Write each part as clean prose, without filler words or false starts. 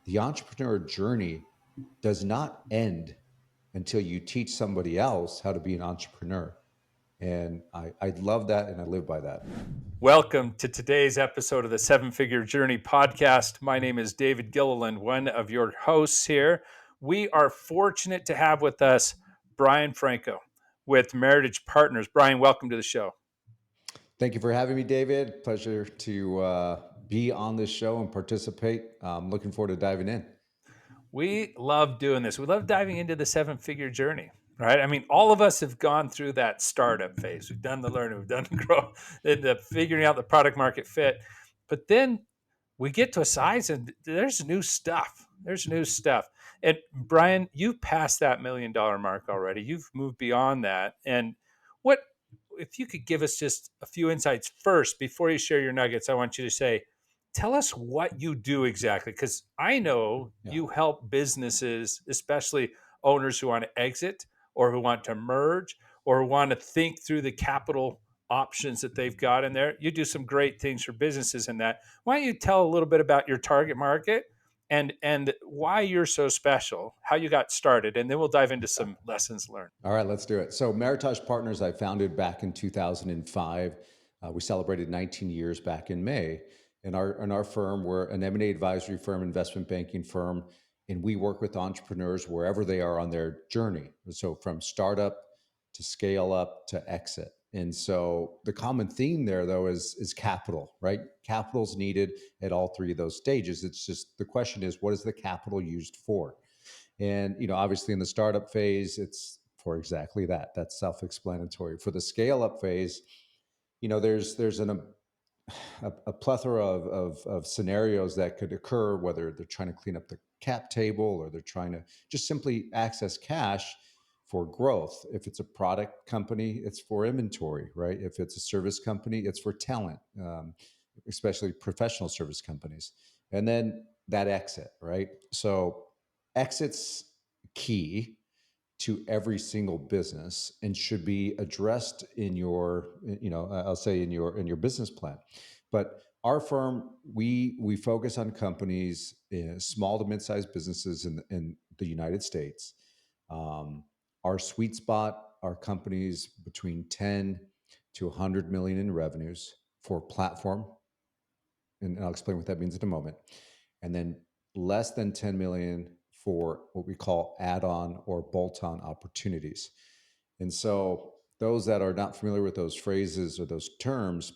the entrepreneur journey does not end until you teach somebody else how to be an entrepreneur. And I love that, and I live by that. Welcome to today's episode of the Seven Figure Journey podcast. My name is David Gilliland, one of your hosts here. We are fortunate to have with us Brian Franco with Meritage Partners. Brian, welcome to the show. Thank you for having me, David. Pleasure to be on this show and participate. I'm looking forward to diving in. We love doing this. We love diving into the seven figure journey, right? I mean, all of us have gone through that startup phase. We've done the learning, we've done the growth, the figuring out the product market fit. But then we get to a size and there's new stuff. There's new stuff. And Brian, you've passed that $1 million mark already. You've moved beyond that. And what, if you could give us just a few insights first before you share your nuggets, I want you to say, tell us what you do exactly, because I know Yeah. you help businesses, especially owners who want to exit or who want to merge or want to think through the capital options that they've got in there. You do some great things for businesses in that. Why don't you tell a little bit about your target market and why you're so special, how you got started, and then we'll dive into some lessons learned. All right, let's do it. So, Meritage Partners, I founded back in 2005. We celebrated 19 years back in May. In our firm, we're an M&A advisory firm, investment banking firm, and we work with entrepreneurs wherever they are on their journey. So, from startup to scale up to exit. And so, the common theme there, though, is capital, right? Capital's needed at all three of those stages. It's just the question is, what is the capital used for? And obviously in the startup phase, it's for exactly that. That's self-explanatory. For the scale-up phase, there's a plethora of scenarios that could occur, whether they're trying to clean up the cap table or they're trying to just simply access cash for growth. If it's a product company, it's for inventory, right? If it's a service company, it's for talent, especially professional service companies. And then that exit, right? So exits key to every single business and should be addressed in your, I'll say in your business plan. But our firm, we focus on companies, small to mid-sized businesses in the United States. Our sweet spot are companies between 10 to 100 million in revenues for platform, and I'll explain what that means in a moment. And then less than 10 million for what we call add-on or bolt-on opportunities. And so those that are not familiar with those phrases or those terms,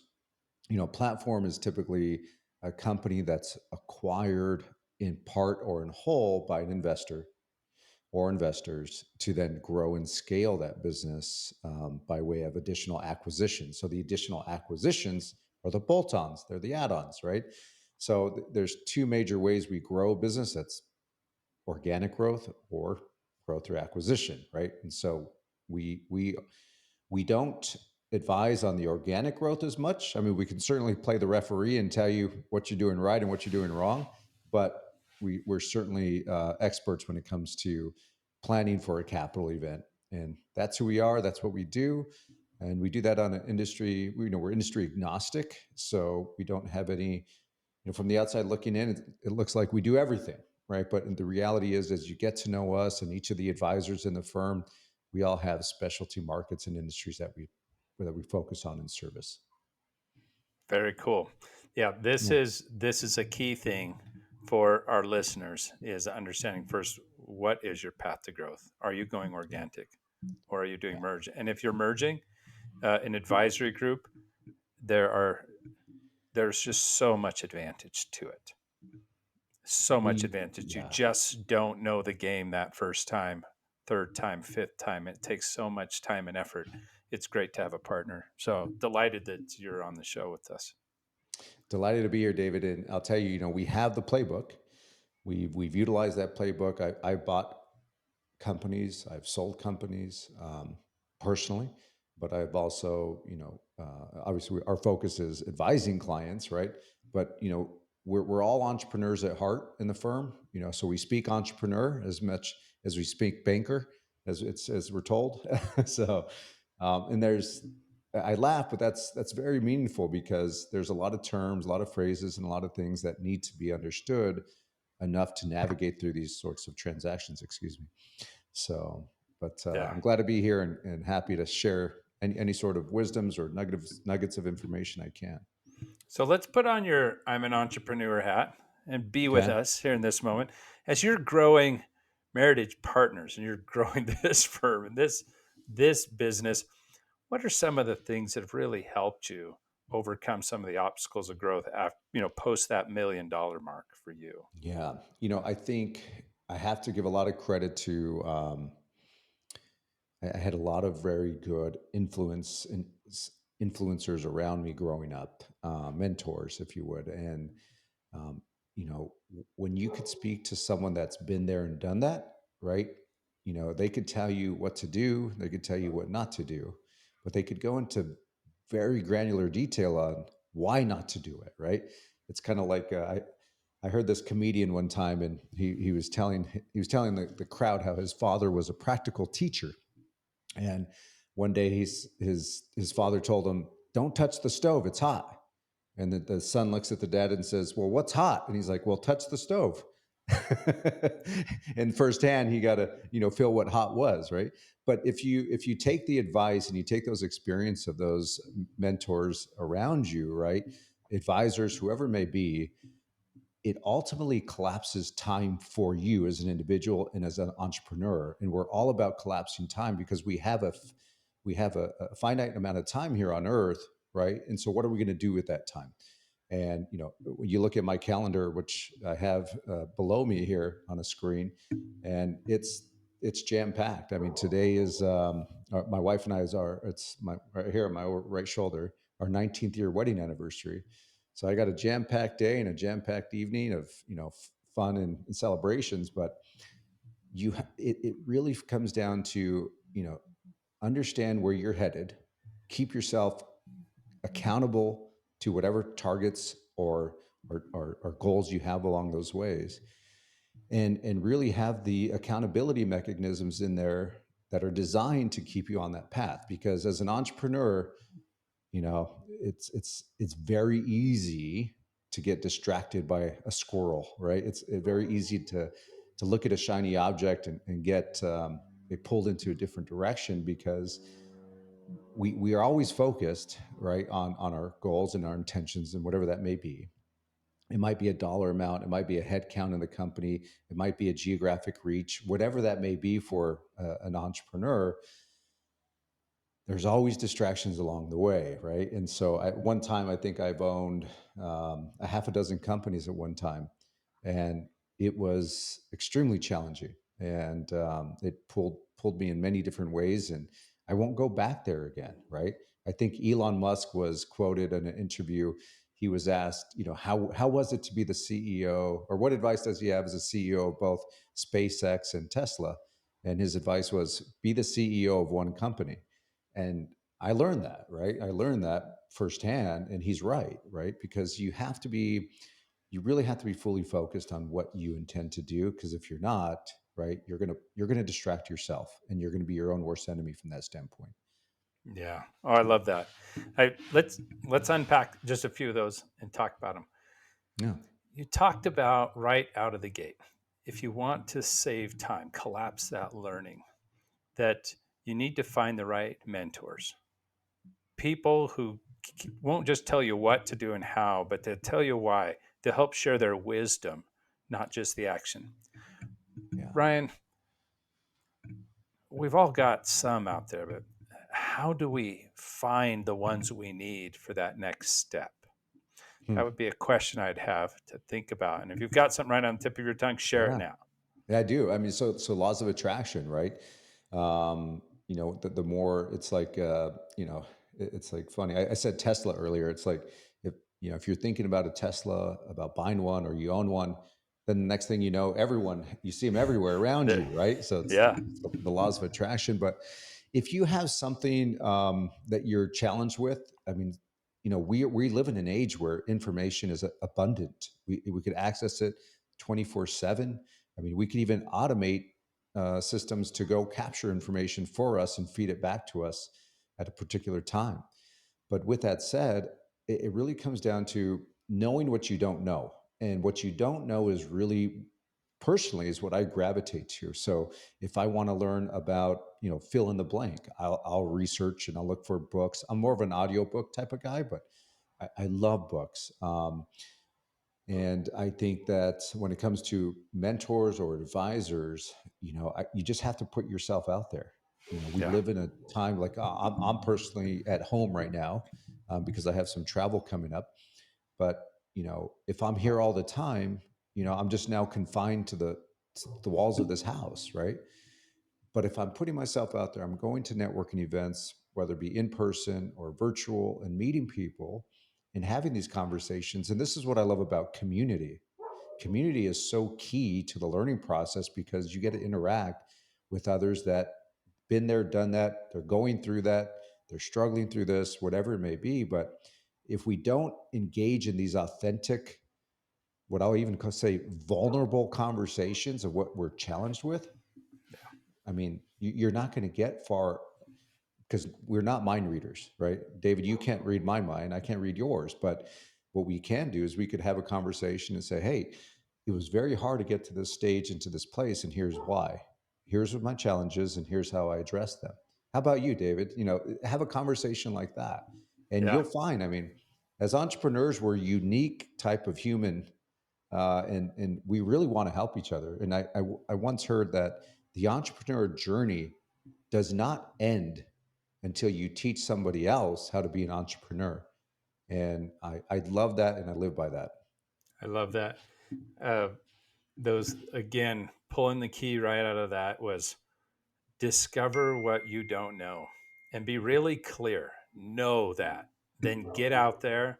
platform is typically a company that's acquired in part or in whole by an investor or investors to then grow and scale that business by way of additional acquisitions. So the additional acquisitions are the bolt-ons, they're the add-ons, right? So there's two major ways we grow business. That's organic growth or growth through acquisition, right? And so we don't advise on the organic growth as much. I mean, we can certainly play the referee and tell you what you're doing right and what you're doing wrong, but we're certainly experts when it comes to planning for a capital event, and that's who we are. That's what we do, and we do that on an industry. We're industry agnostic, so we don't have any. From the outside looking in, it looks like we do everything, right? But the reality is, as you get to know us and each of the advisors in the firm, we all have specialty markets and industries that we focus on in service. Very cool. Yeah, this Yeah. is a key thing for our listeners is understanding first, what is your path to growth? Are you going organic or are you doing Yeah. merge? And if you're merging an advisory group, there are there's just so much advantage to it. So much advantage. You Yeah. just don't know the game that first time, third time, fifth time. It takes so much time and effort. It's great to have a partner. So delighted that you're on the show with us. Delighted to be here, David. And I'll tell you, we have the playbook. We've utilized that playbook. I bought companies. I've sold companies personally, but I've also, obviously our focus is advising clients, right? But we're all entrepreneurs at heart in the firm. So we speak entrepreneur as much as we speak banker, as we're told. So, and I laugh, but that's very meaningful because there's a lot of terms, a lot of phrases, and a lot of things that need to be understood enough to navigate through these sorts of transactions. Excuse me. So, but Yeah. I'm glad to be here and happy to share any sort of wisdoms or nuggets of information I can. So let's put on your I'm an entrepreneur hat and be with Okay. us here in this moment as you're growing Meritage Partners and you're growing this firm and this business. What are some of the things that have really helped you overcome some of the obstacles of growth after, post that $1 million mark for you? Yeah. I think I have to give a lot of credit to. I had a lot of very good influencers around me growing up, mentors, if you would, and um, when you could speak to someone that's been there and done that, right? They could tell you what to do, they could tell you what not to do, but they could go into very granular detail on why not to do it, right? It's kind of like I heard this comedian one time, and he was telling the crowd how his father was a practical teacher, and one day his father told him, "Don't touch the stove; it's hot." And the son looks at the dad and says, "Well, what's hot?" And he's like, "Well, touch the stove." And firsthand, he got to feel what hot was, right? But if you take the advice and you take those experience of those mentors around you, right, advisors, whoever it may be, it ultimately collapses time for you as an individual and as an entrepreneur. And we're all about collapsing time because we have a finite amount of time here on earth, right? And so what are we going to do with that time? And when you look at my calendar, which I have below me here on a screen, and it's jam packed. I mean, today is my wife and I's our it's my right here on my right shoulder, our 19th year wedding anniversary. So I got a jam packed day and a jam packed evening of fun and celebrations. But it really comes down to understand where you're headed, keep yourself accountable to whatever targets or goals you have along those ways, and really have the accountability mechanisms in there that are designed to keep you on that path. Because as an entrepreneur, it's very easy to get distracted by a squirrel, right? It's very easy to look at a shiny object and get it pulled into a different direction, because we are always focused, right, on our goals and our intentions and whatever that may be. It might be a dollar amount, it might be a head count in the company, it might be a geographic reach, whatever that may be for an entrepreneur. There's always distractions along the way, right? And so at one time, I think I've owned a half a dozen companies at one time, and it was extremely challenging, and it pulled me in many different ways, and I won't go back there again, right? I think Elon Musk was quoted in an interview. He was asked, how was it to be the CEO, or what advice does he have as a CEO of both SpaceX and Tesla? And his advice was, be the CEO of one company. And I learned that, right? I learned that firsthand, and he's right, right? Because you really have to be fully focused on what you intend to do. Because if you're not, right, you're gonna distract yourself, and you're gonna be your own worst enemy from that standpoint. Yeah. Oh, I love that. Let's unpack just a few of those and talk about them. Yeah. You talked about right out of the gate. If you want to save time, collapse that learning, that you need to find the right mentors, people who won't just tell you what to do and how, but they'll tell you why. They'll help share their wisdom, not just the action. Yeah. Ryan, we've all got some out there, but how do we find the ones we need for that next step? Hmm. That would be a question I'd have to think about. And if you've got something right on the tip of your tongue, share it Yeah. now. Yeah, I do. I mean, so laws of attraction, right? The more it's like, it's like funny. I said Tesla earlier. It's like if you're thinking about a Tesla, about buying one, or you own one, then the next thing you know, you see them everywhere around There- you, right? So yeah. it's the laws of attraction. But if you have something that you're challenged with, I mean, we live in an age where information is abundant. We could access it 24/7. I mean, we could even automate systems to go capture information for us and feed it back to us at a particular time. But with that said, it really comes down to knowing what you don't know. And what you don't know is really personally is what I gravitate to. So if I want to learn about, fill in the blank, I'll research and I'll look for books. I'm more of an audiobook type of guy, but I love books. And I think that when it comes to mentors or advisors, you just have to put yourself out there. We Yeah. live in a time like I'm personally at home right now because I have some travel coming up. But if I'm here all the time, I'm just now confined to the walls of this house, right? But if I'm putting myself out there, I'm going to networking events, whether it be in person or virtual, and meeting people and having these conversations. And this is what I love about community. Community is so key to the learning process because you get to interact with others that been there, done that, they're going through that, they're struggling through this, whatever it may be. But if we don't engage in these authentic, what I'll even say vulnerable conversations of what we're challenged with, I mean, you're not going to get far because we're not mind readers, right? David, you can't read my mind. I can't read yours. But what we can do is we could have a conversation and say, hey, it was very hard to get to this stage and to this place. And here's why. Here's what my challenges and here's how I address them. How about you, David? Have a conversation like that. And Yeah. you'll find, I mean, as entrepreneurs, we're a unique type of human, and we really want to help each other. And I once heard that the entrepreneur journey does not end until you teach somebody else how to be an entrepreneur. And I love that, and I live by that. I love that. Uh, those, again, pulling the key right out of that was discover what you don't know and be really clear. Know that. Then get out there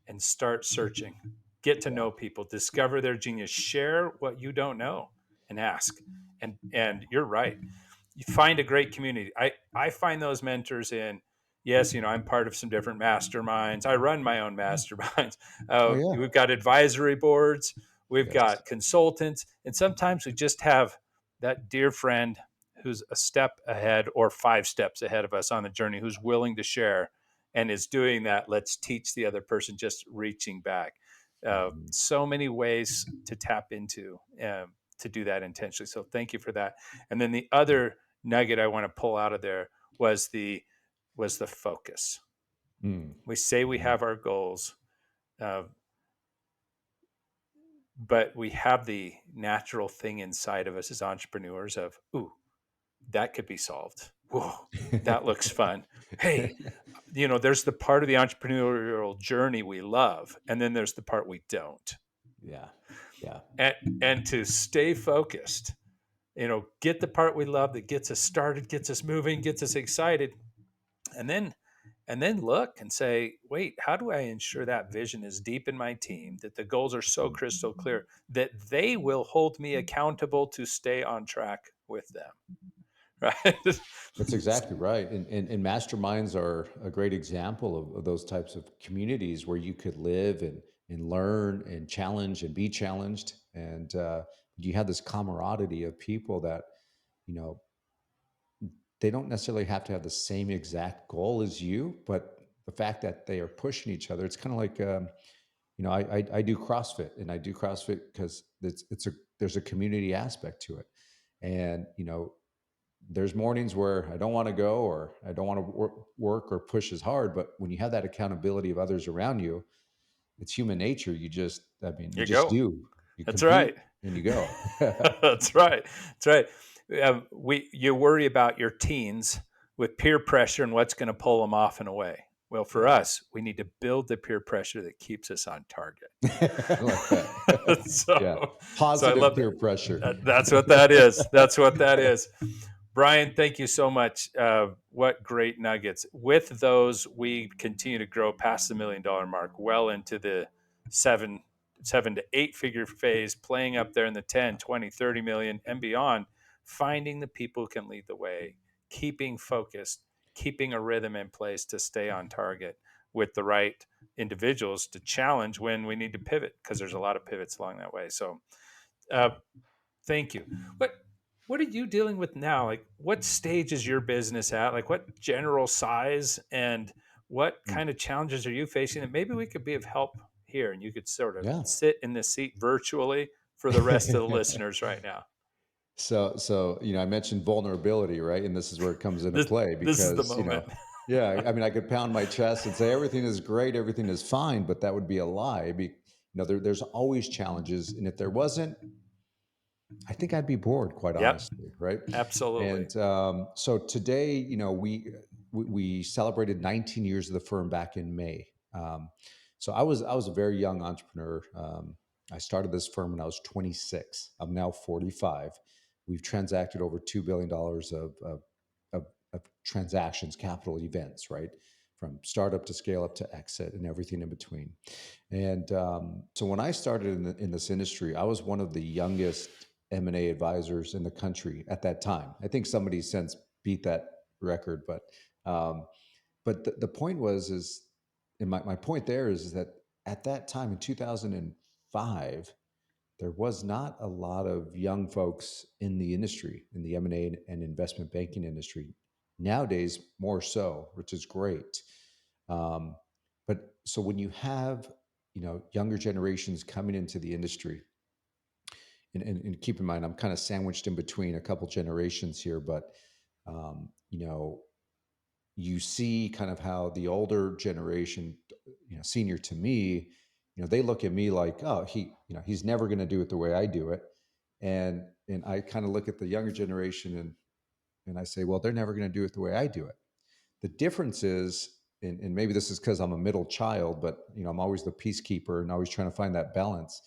and start searching. Get to Yeah. know people, discover their genius, share what you don't know and ask. And you're right. You find a great community. I find those mentors in, yes, I'm part of some different masterminds. I run my own masterminds. Oh yeah. We've got advisory boards, we've Yes. got consultants, and sometimes we just have that dear friend who's a step ahead or 5 steps ahead of us on the journey, who's willing to share and is doing that. Let's teach the other person, just reaching back. Mhm. So many ways to tap into, to do that intentionally. So thank you for that. And then the other nugget I want to pull out of there was the focus. Mm. We say we Mm. have our goals, uh, but we have the natural thing inside of us as entrepreneurs of, ooh, that could be solved. Whoa, that looks fun. Hey, there's the part of the entrepreneurial journey we love, and then there's the part we don't. Yeah. Yeah. And to stay focused, get the part we love that gets us started, gets us moving, gets us excited, and then look and say, wait, how do I ensure that vision is deep in my team, that the goals are so crystal clear that they will hold me accountable to stay on track with them, right? That's exactly right. And masterminds are a great example of those types of communities where you could live and learn and challenge and be challenged. And you have this camaraderie of people that, you know, they don't necessarily have to have the same exact goal as you, but the fact that they are pushing each other, it's kind of like, I do CrossFit, and I do CrossFit because there's a community aspect to it. And, there's mornings where I don't want to go or I don't want to work or push as hard. But when you have that accountability of others around you, it's human nature. You You just go. do. You That's compete right. and you go. That's right. That's right. You worry about your teens with peer pressure and what's going to pull them off and away. Well, for Yeah. us, we need to build the peer pressure that keeps us on target. I like that. Yeah. so, so I Positive love that. peer pressure. That's what that is. That's what that is. Brian, thank you so much. What great nuggets. With those, we continue to grow past the $1 million mark, well into the seven, 7 to 8 figure phase, playing up there in the 10, 20, 30 million and beyond, finding the people who can lead the way, keeping focused, keeping a rhythm in place to stay on target with the right individuals to challenge when we need to pivot, because there's a lot of pivots along that way. So, uh, thank you. What are you dealing with now? Like, what stage is your business at? Like, what general size, and what Mm. kind of challenges are you facing? And maybe we could be of help here, and you could sort of Yeah. sit in this seat virtually for the rest of the listeners right now. So I mentioned vulnerability, right? And this is where it comes into This play this is the because, moment. yeah, I mean, I could pound my chest and say everything is great, everything is fine, but that would be a lie. There's always challenges, and if there wasn't, I think I'd be bored, quite Yep, honestly, right? absolutely. And so today, we celebrated 19 years of the firm back in May. So I was a very young entrepreneur. I started this firm when I was 26. I'm now 45. We've transacted over $2 billion of transactions, capital events, right? From startup to scale up to exit and everything in between. And so when I started in this industry, I was one of the youngest M&A advisors in the country at that time. I think somebody since beat that record, um, but the point was is, and my point there is that at that time in 2005, there was not a lot of young folks in the industry, in the M&A and investment banking industry. Nowadays, more so, which is great. Um, but so when you have younger generations coming into the industry, and keep in mind, I'm kind of sandwiched in between a couple generations here, but um, you know, you see kind of how the older generation, senior to me, they look at me like, oh, he's never going to do it the way I do it, and I kind of look at the younger generation and I say, well, they're never going to do it the way I do it. The difference is, and maybe this is because I'm a middle child, but I'm always the peacekeeper and always trying to find that balance.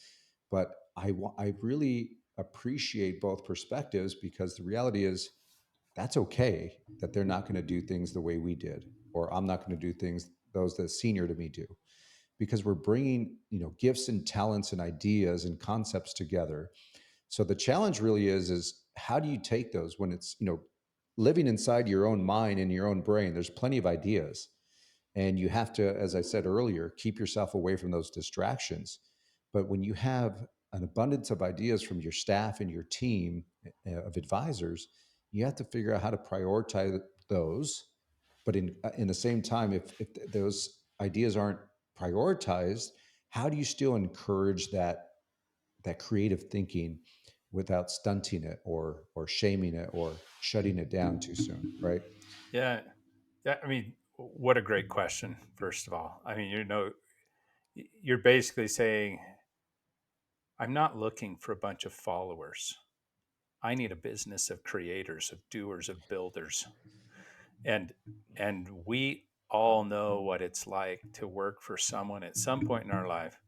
But I really appreciate both perspectives because the reality is that's okay that they're not going to do things the way we did, or I'm not going to do things those that senior to me do, because we're bringing gifts and talents and ideas and concepts together. So the challenge really is how do you take those when it's living inside your own mind and your own brain? There's plenty of ideas, and you have to, as I said earlier, keep yourself away from those distractions. But when you have an abundance of ideas from your staff and your team of advisors, you have to figure out how to prioritize those. But in the same time, if those ideas aren't prioritized, how do you still encourage that creative thinking without stunting it or shaming it or shutting it down too soon, right? Yeah, yeah. I mean, what a great question. First of all, I mean, you're basically saying, I'm not looking for a bunch of followers. I need a business of creators, of doers, of builders. And we all know what it's like to work for someone at some point in our life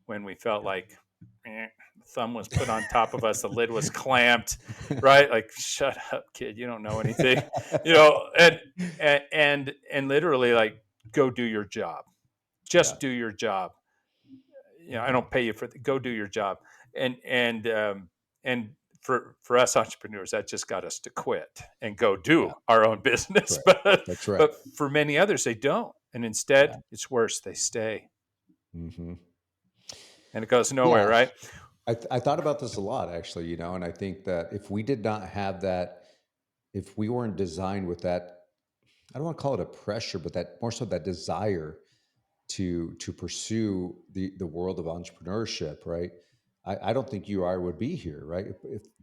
when we felt like the thumb was put on top of us, the lid was clamped, right? Like, shut up, kid, you don't know anything, and literally like, go do your job, Yeah. just do your job. I don't pay you for go do your job. And for us entrepreneurs, that just got us to quit and go do Yeah. our own That's business. right. but That's right. but for many others, they don't, and Yeah. instead it's worse, they stay, Hmm. and it goes nowhere, Yeah. right? I thought about this a lot, actually, and I think that if we did not have that, if we weren't designed with that, I don't want to call it a pressure, but that more so that desire to pursue the world of entrepreneurship, right? I don't think you or I would be here, right?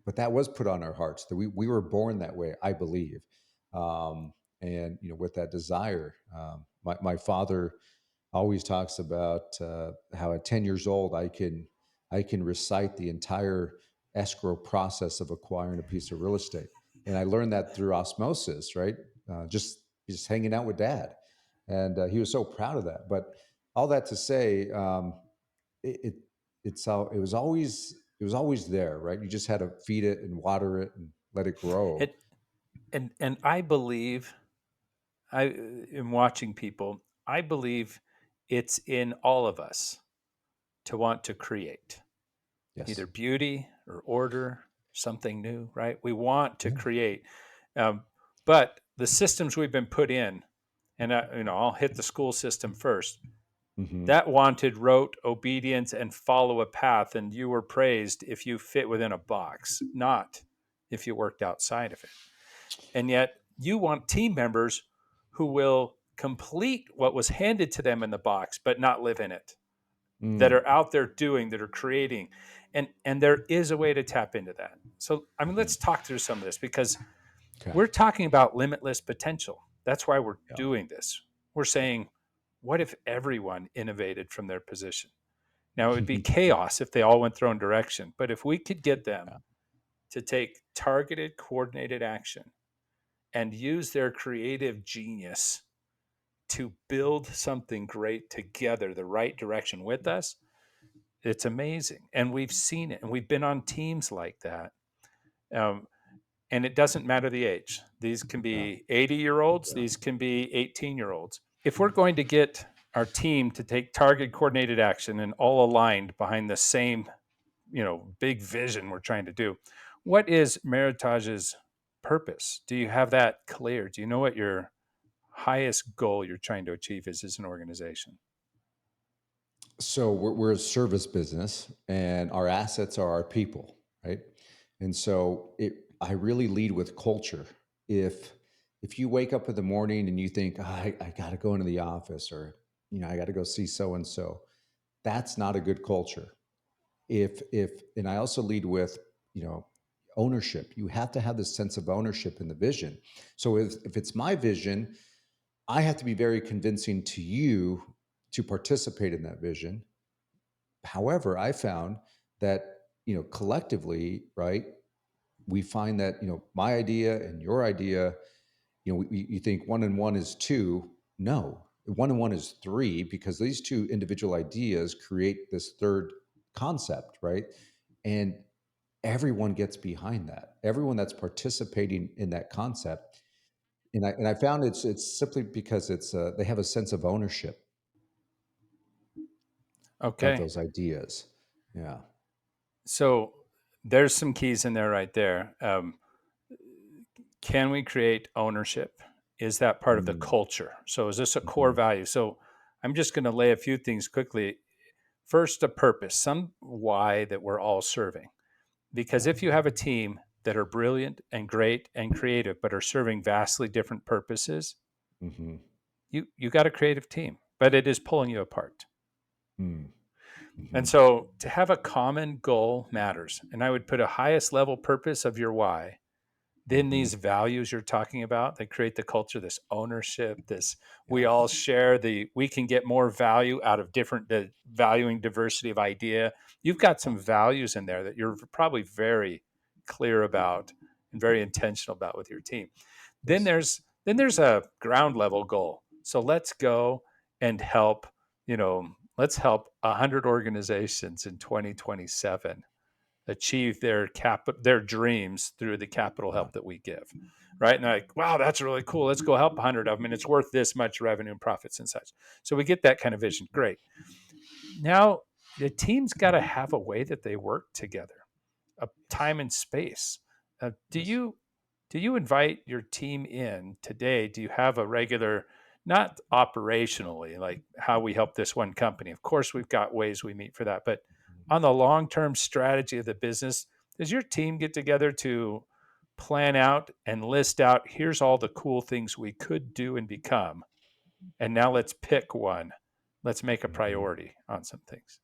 But that was put on our hearts that we were born that way, I believe, and with that desire. My father always talks about how at 10 years old I can recite the entire escrow process of acquiring a piece of real estate, and I learned that through osmosis, right? Just hanging out with dad, and he was so proud of that. But all that to say, it, it it was always there, right? You just had to feed it and water it and let it grow. it and I believe, I am watching people, I believe it's in all of us to want to create Yes. either beauty or order, something new, right? We want to Yeah. create. Um, but the systems we've been put in, and I'll hit the school system first, Hmm. that wanted rote obedience and follow a path, and you were praised if you fit within a box, not if you worked outside of it. And yet you want team members who will complete what was handed to them in the box, but not live in it. that Mm. are out there doing, that are creating, and there is a way to tap into that. So I mean, Hmm. let's talk through some of this, because Okay. we're talking about limitless potential. That's why we're Yeah. doing this. We're saying, what if everyone innovated from their position? Now, it would be chaos if they all went their own direction. But if we could get them Yeah. to take targeted, coordinated action and use their creative genius to build something great together, the right direction with us, it's amazing. And we've seen it, and we've been on teams like that. Um, and it doesn't matter the age. These can Yeah. be 80-year-olds, Yeah. these can be 18-year-olds. If we're going to get our team to take target coordinated action and all aligned behind the same, big vision we're trying to do, what is Meritage's purpose? Do you have that clear? Do you know what your highest goal you're trying to achieve is as an organization? So we're a service business, and our assets are our people, right? And so I really lead with culture. If if you wake up in the morning and you think, I got to go into the office, or I got to go see so and so, that's not a good culture. If and I also lead with you know ownership. You have to have this sense of ownership in the vision. So if it's my vision, I have to be very convincing to you to participate in that vision. However, I found that collectively, right, we find that my idea and your idea, you think one and one is two. No, one and one is three, because these two individual ideas create this third concept, right? And everyone gets behind that. Everyone that's participating in that concept, and I found it's simply because they have a sense of ownership of Okay. those ideas. Yeah. So there's some keys in there right there. Can we create ownership? Is that part of the Mm. culture? So is this a core Mhm. value? So I'm just going to lay a few things quickly. First, a purpose, some why that we're all serving. Because Yeah. if you have a team that are brilliant and great and creative, but are serving vastly different purposes, Mhm. you got a creative team, but it is pulling you apart. Mm. And Mhm. so to have a common goal matters. And I would put a highest level purpose of your why. Then Mhm. these values you're talking about, they create the culture, this ownership, this we Yeah. all share we can get more value out of different, the valuing diversity of idea. You've got Yeah. some values in there that you're probably very clear about and very intentional about with your team. Then Yes. there's a ground level goal. So let's go and help, let's help 100 organizations in 2027 achieve their dreams through the capital Yeah. help that we give, right? And like, wow, that's really cool, let's go help 100 of them, and it's worth this much revenue and profits and such. So we get that kind of vision, great. Now the team's got to have a way that they work together, a Yes. time and space. Do Yes. you invite your team in today? Do you have a regular, not operationally, like how we help this one company? Of course, we've got ways we meet for that, but on the long term strategy of the business, does your team get together to plan out and list out, here's all the cool things we could do and become, and now let's pick one, let's make a Mhm. priority on some things?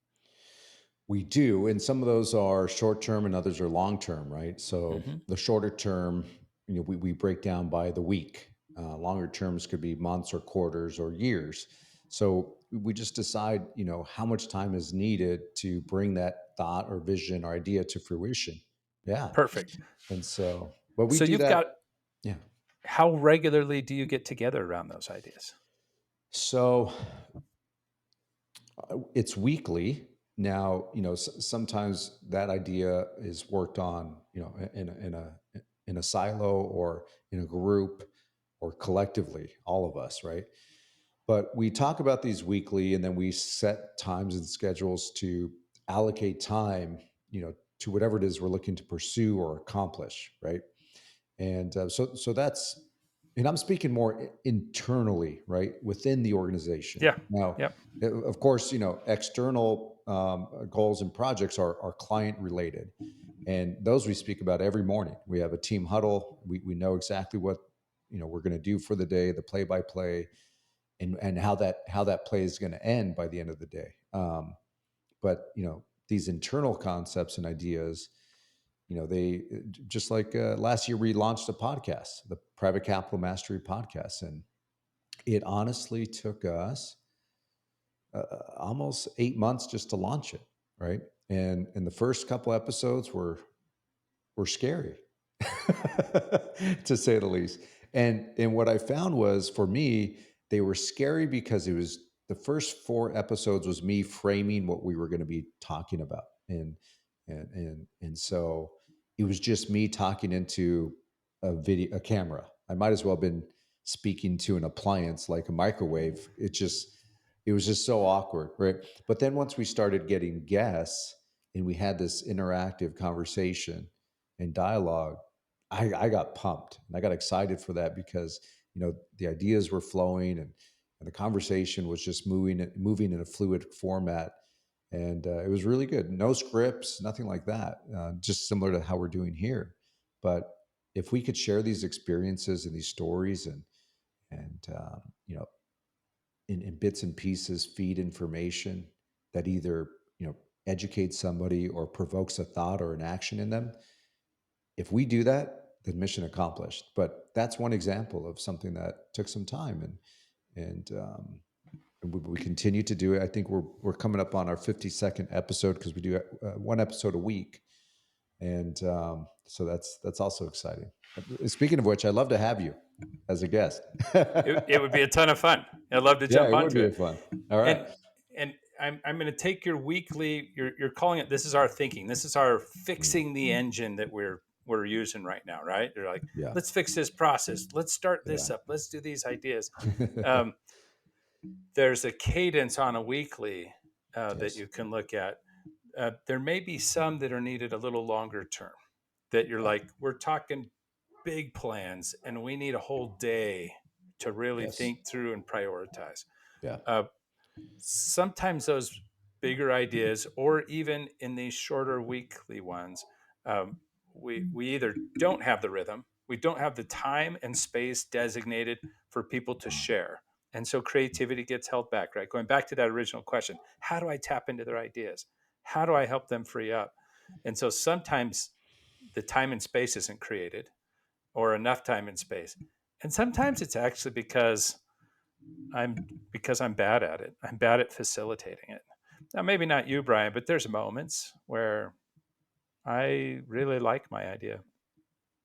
We do, and some of those are short term and others are long term, right? So Hmm. the shorter term, we break down by the week. Longer terms could be months or quarters or years. So we just decide, how much time is needed to bring that thought or vision or idea to fruition. Yeah. Perfect. And so, but we So do you've that. got, Yeah. how regularly do you get together around those ideas? So it's weekly. Now, sometimes that idea is worked on, in a silo or in a group or collectively, all of us, right? But we talk about these weekly, and then we set times and schedules to allocate time, to whatever it is we're looking to pursue or accomplish, right? And so that's, and I'm speaking more internally, right, within the organization. Yeah. Now, Yep. of course, external goals and projects are client related, and those we speak about every morning. We have a team huddle. We know exactly what we're going to do for the day, the play by play, and how that play is going to end by the end of the day. But these internal concepts and ideas, they just like last year we launched a podcast, the Private Capital Mastery Podcast, and it honestly took us almost 8 months just to launch it, right? And the first couple episodes were scary, to say the least. And what I found was, for me, they were scary because it was the first 4 episodes was me framing what we were going to be talking about, and so it was just me talking into a camera. I might as well have been speaking to an appliance like a microwave. It was just so awkward, right? But then once we started getting guests and we had this interactive conversation and dialogue, I got pumped and I got excited for that, because the ideas were flowing, and the conversation was just moving in a fluid format, and it was really good. No scripts, nothing like that. Just similar to how we're doing here. But if we could share these experiences and these stories, and in bits and pieces, feed information that either educates somebody or provokes a thought or an action in them, if we do that, then mission accomplished. But that's one example of something that took some time, and we continue to do it. I think we're coming up on our 52nd episode, because we do one episode a week, and so that's also exciting. Speaking of which, I'd love to have you as a guest. It would be a ton of fun. I'd love to Yeah, jump it would onto be it. fun. All right. And I'm going to take your weekly. You're calling it. This is our thinking. This is our Mm. fixing the engine that we're using right now. Right? You're like, Yeah. let's fix this process. Let's start Yeah. this up. Let's do these ideas. Um, there's a cadence on a weekly that Yes. you can look at. There may be some that are needed a little longer term. That you're Yeah. like, we're talking big plans, and we need a whole day to really Yes. think through and prioritize. Yeah. Uh, Sometimes those bigger ideas, or even in these shorter weekly ones, um, we either don't have the rhythm, we don't have the time and space designated for people to share, and so creativity gets held back. Right, going back to that original question: how do I tap into their ideas? How do I help them free up? And so sometimes the time and space isn't created, or enough time and space, and sometimes it's actually I'm I'm bad at it. I'm bad at facilitating it. Now, maybe not you, Brian, but there's moments where I really like my idea,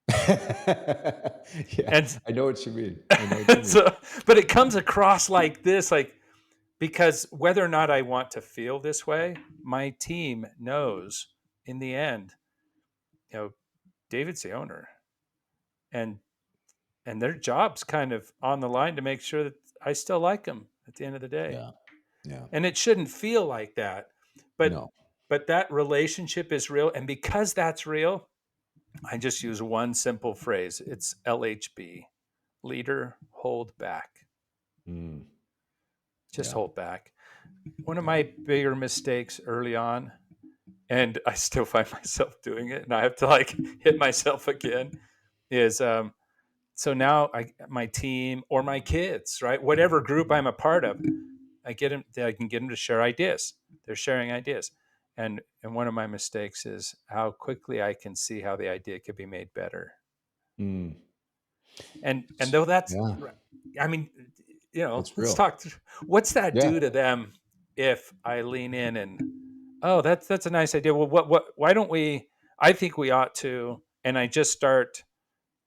Yeah, and I know what you mean. I know what you mean. so, but it comes across like this, like because whether or not I want to feel this way, my team knows in the end, you know, David's the owner, and their job's kind of on the line to make sure that I still like him at the end of the day. Yeah. Yeah. And it shouldn't feel like that, but No. that relationship is real, and because that's real, I just use one simple phrase. It's LHB: leader, hold back. Mm. Just Yeah. hold back. One of Yeah. my bigger mistakes early on, and I still find myself doing it, and I have to like hit myself again, is so now my team or my kids, right, whatever group I'm a part of, I can get them to share ideas. They're sharing ideas. And one of my mistakes is how quickly I can see how the idea could be made better. Mm. And though that's, Yeah. I mean, It's let's real. talk. What's that Yeah. do to them if I lean in and, oh, that's a nice idea. Well, why don't we? I think we ought to. And I just start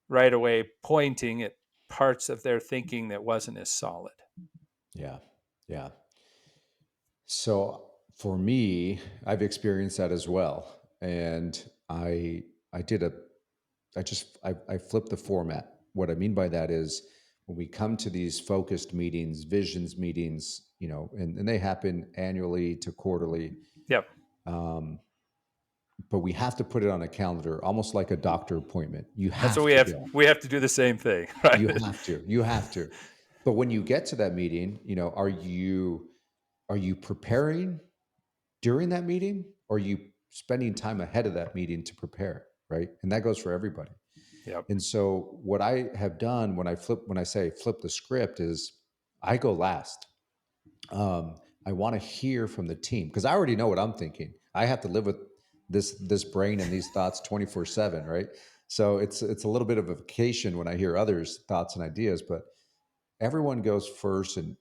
right away pointing at parts of their thinking that wasn't as solid. Yeah. Yeah. So for me, I've experienced that as well. And I did a I flipped the format. What I mean by that is, when we come to these focused meetings, visions meetings, and they happen annually to quarterly, Yep. um, but we have to put it on a calendar, almost like a doctor appointment. You That's what have to go. we have to do the same thing, right? You have to. You have to. But when you get to that meeting, are you preparing during that meeting, or are you spending time ahead of that meeting to prepare, right? And that goes for everybody. Yep. And so what I have done when I say flip the script is I go last. I want to hear from the team because I already know what I'm thinking. I have to live with this brain and these thoughts 24/7, right? So it's a little bit of a vacation when I hear others' thoughts and ideas, but everyone goes first, and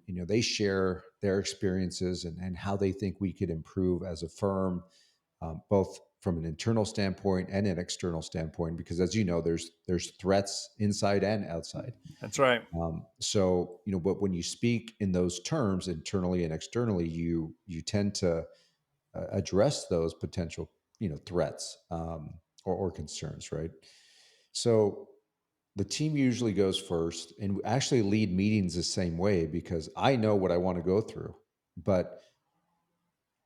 they share their experiences and how they think we could improve as a firm, both from an internal standpoint and an external standpoint, because as you know, there's threats inside and outside. That's right. So but when you speak in those terms internally and externally, you tend to address those potential threats, or concerns, right? So the team usually goes first, and we actually lead meetings the same way because I know what I want to go through. But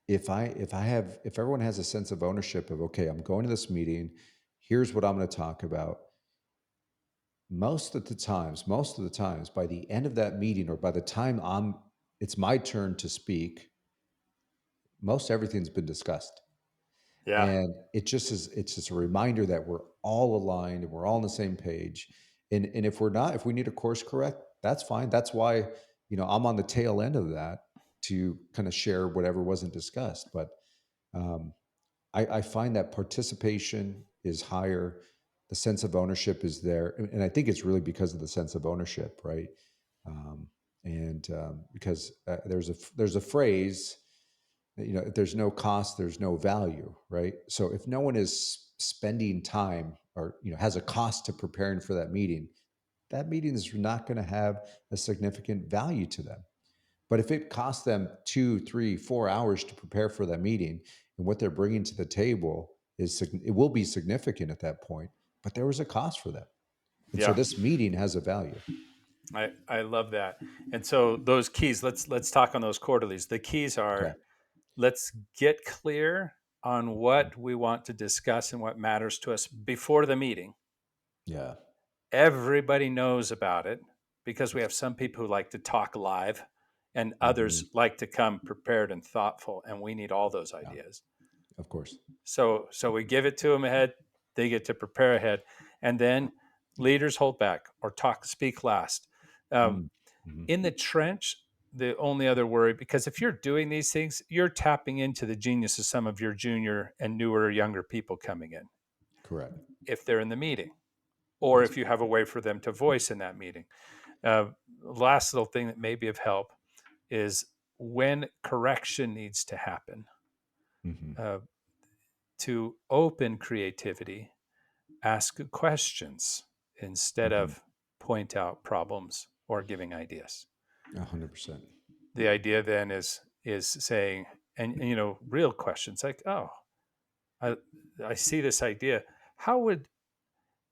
if everyone has a sense of ownership of, okay, I'm going to this meeting, here's what I'm going to talk about. Most of the times, by the end of that meeting, or by the time it's my turn to speak, most everything's been discussed. Yeah. And it's just a reminder that we're all aligned and we're all on the same page. And if we're not, if we need a course correct, that's fine. That's why I'm on the tail end of that to kind of share whatever wasn't discussed. But um, I find that participation is higher, the sense of ownership is there, and I think it's really because of the sense of ownership, right? um, and because there's a phrase, if there's no cost, there's no value, right? So if no one is spending time, or has a cost to preparing for that meeting is not going to have a significant value to them. But if it costs them 2, 3, 4 hours to prepare for that meeting, and what they're bringing to the table it will be significant at that point, but there was a cost for them. And so Yeah. this meeting has a value. I love that. And so those keys, let's talk on those quarterlies. The keys Okay. are, let's get clear on what we want to discuss and what matters to us before the meeting. Yeah. Everybody knows about it because we have some people who like to talk live and Hmm. others like to come prepared and thoughtful, and we need all those Yeah. ideas. Of course. So we give it to them ahead, they get to prepare ahead, and then leaders hold back or speak last. Um, Mm-hmm. in the trench, the only other worry, because if you're doing these things, you're tapping into the genius of some of your junior and newer, younger people coming in Correct. if they're in the meeting, or Yes. if you have a way for them to voice in that meeting. Last little thing that may be of help is when correction needs to happen, Hmm. uh, to open creativity, ask questions instead Hmm. of point out problems or giving ideas. 100%. The idea then is saying, and real questions like, oh, I I see this idea. How would,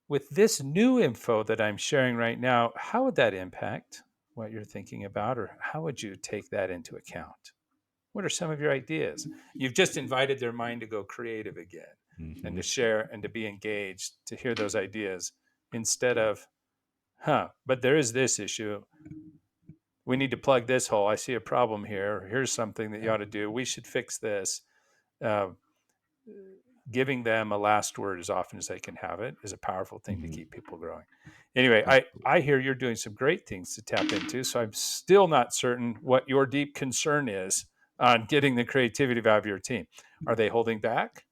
with this new info that I'm sharing right now, how would that impact what you're thinking about, or how would you take that into account? What are some of your ideas? You've just invited their mind to go creative again, and Hmm. to share and to be engaged, to hear those ideas instead of, but there is this issue. We need to plug this hole. I see a problem here. Here's something that you Yeah. ought to do. We should fix this. Uh, Giving them a last word as often as they can have it is a powerful thing to Hmm. keep people growing. Anyway, Absolutely. I hear you're doing some great things to tap into. So I'm still not certain what your deep concern is on getting the creativity out of your team. Are they holding back?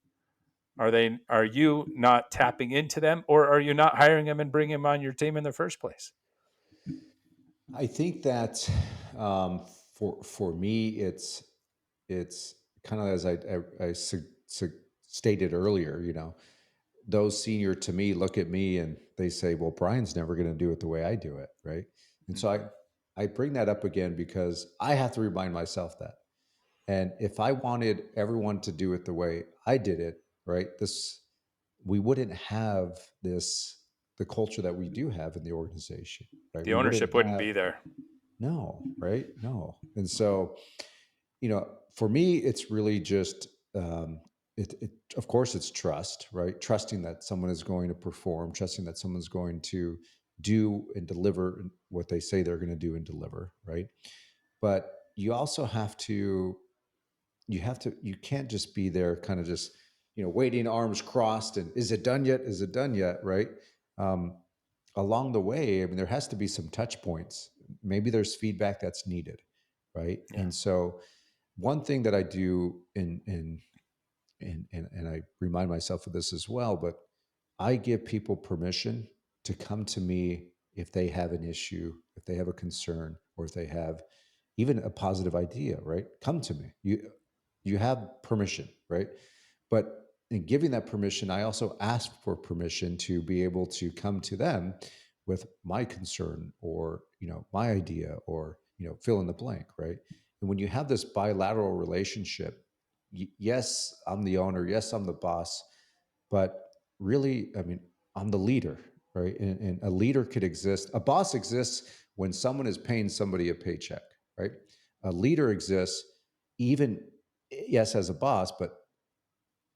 Are you not tapping into them, or are you not hiring them and bringing them on your team in the first place? I think that, for me, it's kind of as stated earlier. Those senior to me look at me and they say, "Well, Brian's never going to do it the way I do it, right?" And so Mm-hmm. I bring that up again because I have to remind myself that. And if I wanted everyone to do it the way I did it, right, we wouldn't have the culture that we do have in the organization, right? The We wouldn't ownership wouldn't have. be there. No, right? No. And so, for me, it's really just, of course, it's trust, right? Trusting that someone is going to perform, trusting that someone's going to do and deliver what they say they're going to do and deliver, right? But you can't just be there kind of just, waiting, arms crossed, and is it done yet? Is it done yet? Right? Um, Along the way, I mean, there has to be some touch points. Maybe there's feedback that's needed. right? Yeah. And so one thing that I do and I remind myself of this as well, but I give people permission to come to me if they have an issue, if they have a concern, or if they have even a positive idea, right? Come to me. You have permission, right? But in giving that permission, I also ask for permission to be able to come to them with my concern or, my idea or, fill in the blank, right? And when you have this bilateral relationship, yes, I'm the owner, yes, I'm the boss, but really, I mean, I'm the leader, right? And a leader could exist. A boss exists when someone is paying somebody a paycheck, right? A leader exists even, yes, as a boss, but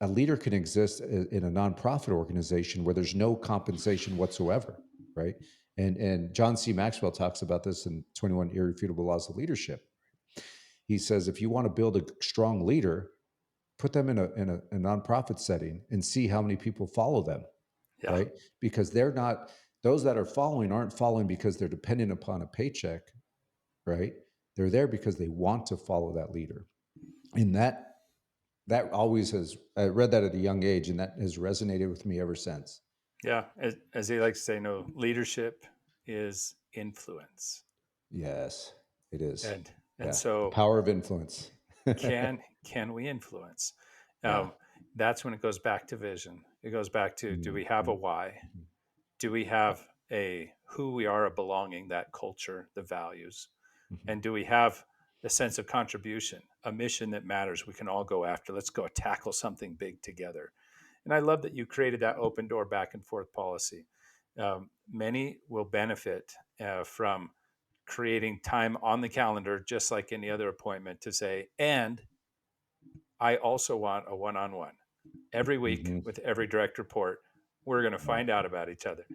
a leader can exist in a nonprofit organization where there's no compensation whatsoever, right? And John C. Maxwell talks about this in 21 Irrefutable Laws of Leadership. He says if you want to build a strong leader, put them in a nonprofit setting and see how many people follow them, Yeah. right? Because they're not, those that are following aren't following because they're dependent upon a paycheck, right? They're there because they want to follow that leader. And that always has, I read that at a young age and that has resonated with me ever since. Yeah. As he likes to say, no, leadership is influence. Yes, it is. And Yeah, the so power of influence. can we influence? Yeah. Um, that's when it goes back to vision. It goes back to, do we have a Mhm. why? Mhm. Do we have a who we are, a belonging, that culture, the values? Mhm. And do we have a sense of contribution, a mission that matters we can all go after? Let's go tackle something big together. And I love that you created that open door back and forth policy. Many will benefit from creating time on the calendar, just like any other appointment, to say, and I also want a one on one every week Mhm. with every direct report. We're going to Yeah. find out about each other,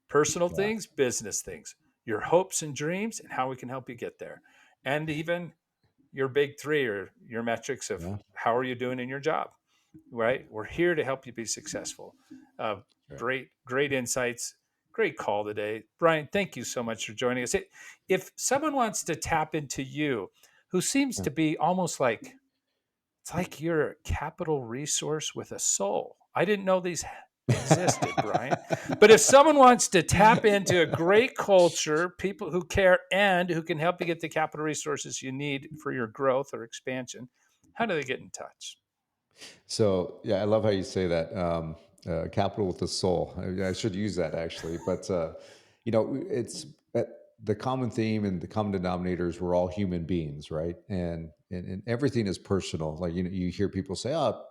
personal Yeah. things, business things, your hopes and dreams, and how we can help you get there. And even your big three or your metrics of Yeah. how are you doing in your job, right? We're here to help you be successful. Uh, Right. great insights. Great call today. Brian, thank you so much for joining us. If someone wants to tap into you, who seems Yeah. to be almost like, it's like you're a capital resource with a soul. I didn't know these existed, Brian. But if someone wants to tap into a great culture, people who care and who can help you get the capital resources you need for your growth or expansion, how do they get in touch? So yeah, I love how you say that. Capital with the soul. I should use that actually, but it's uh, the common theme and the common denominators. We're all human beings, right? And everything is personal. Like you hear people say, "Oh,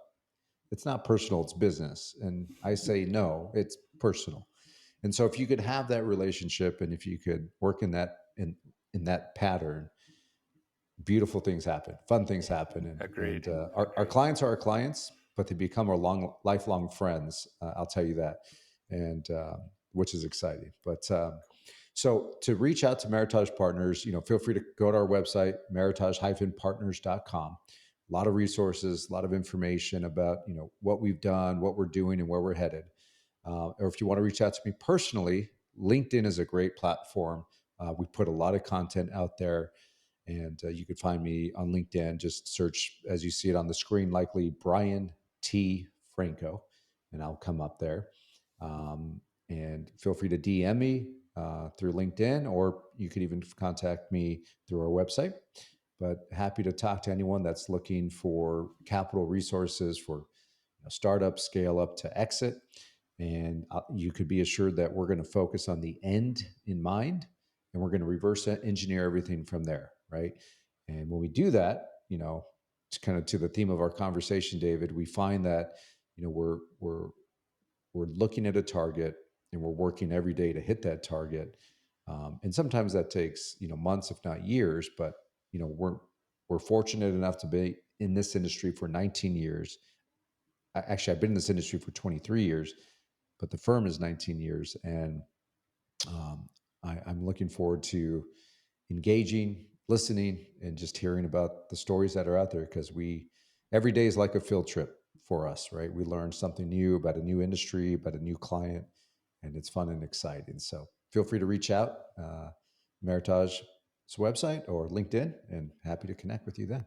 it's not personal; it's business," and I say, "No, it's personal." And so, if you could have that relationship, and if you could work in that pattern, beautiful things happen, fun things happen, and Agreed. our Agreed. clients are our clients, but they become our lifelong friends. I'll tell you that, and which is exciting. But so to reach out to Meritage Partners, feel free to go to our website, meritage-partners.com. A lot of resources, a lot of information about what we've done, what we're doing, and where we're headed. Or if you want to reach out to me personally, LinkedIn is a great platform. We put a lot of content out there and you could find me on LinkedIn. Just search, as you see it on the screen, likely Brian T. Franco, and I'll come up there. And feel free to DM me through LinkedIn, or you could even contact me through our website. But happy to talk to anyone that's looking for capital resources for startup, scale up to exit. And you could be assured that we're going to focus on the end in mind and we're going to reverse engineer everything from there. Right. And when we do that, it's kind of to the theme of our conversation, David, we find that, we're looking at a target and we're working every day to hit that target. And sometimes that takes, months, if not years, but, we're fortunate enough to be in this industry for 19 years. Actually, I've been in this industry for 23 years, but the firm is 19 years. And I'm looking forward to engaging, listening, and just hearing about the stories that are out there because every day is like a field trip for us, right? We learn something new about a new industry, about a new client, and it's fun and exciting. So feel free to reach out. Meritage website or LinkedIn, and happy to connect with you then.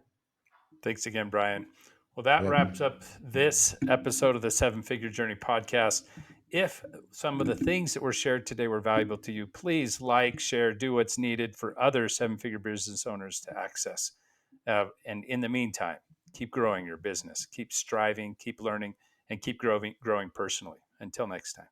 Thanks again, Brian. Well, that Yeah. wraps up this episode of the Seven Figure Journey podcast. If some of the things that were shared today were valuable to you, please like, share, do what's needed for other seven figure business owners to access. And in the meantime, keep growing your business, keep striving, keep learning, and keep growing personally. Until next time.